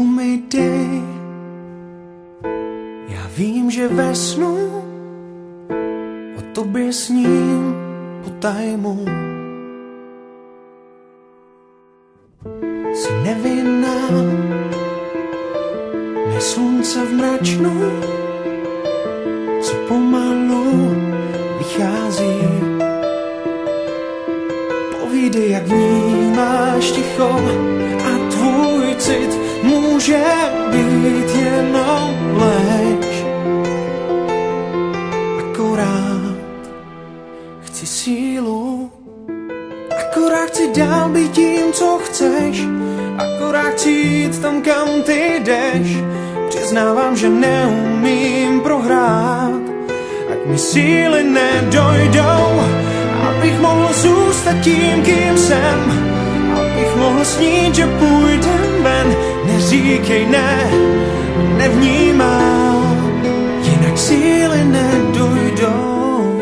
trochu mi dej. Já vím, že ve snu o tobě sním po tajmu. Jsi nevinná, ne slunce v mračnu, co pomalu vychází. Povídej, jak vnímáš ticho a tvůj cit může být jenom lež. Akorát chci sílu, akorát chci dál být tím, co chceš, akorát chci jít tam, kam ty jdeš. Přiznávám, že neumím prohrát, ať mi síly nedojdou, abych mohl zůstat tím, kým jsem, abych mohl snít, že půjdem ven. Neříkej ne, nevnímám, jinak síly nedojdou.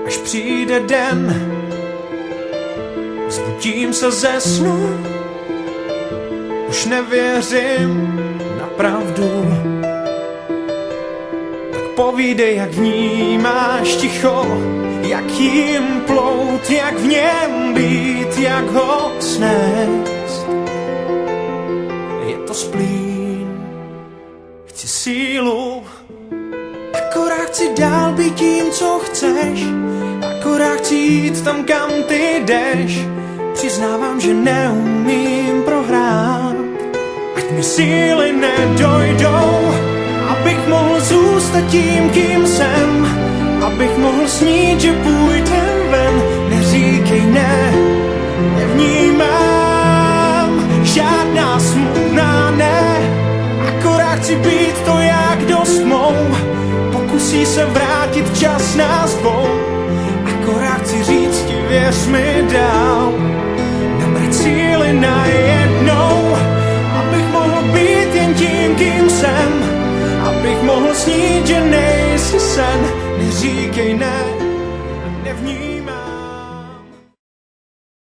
Až přijde den, zbudím se ze snu, už nevěřím na pravdu. Tak povídej, jak vnímáš ticho, jak jim plout, jak v něm být, jak ho snést. Je to splín, chci sílu, akorát chci dál být tím, co chceš, akorát chci jít tam, kam ty jdeš. Přiznávám, že neumím prohrát, ať mi síly nedojdou, abych mohl zůstat tím, kým jsem, abych mohl snít, že půjdem ven. Neříkej ne, nevnímám žádná smutná ne, akorát chci být to, jak dost mou. Pokusí se vrátit čas nás dvou, akorát chci říct ti, věř mi dál, nabrát síly na jen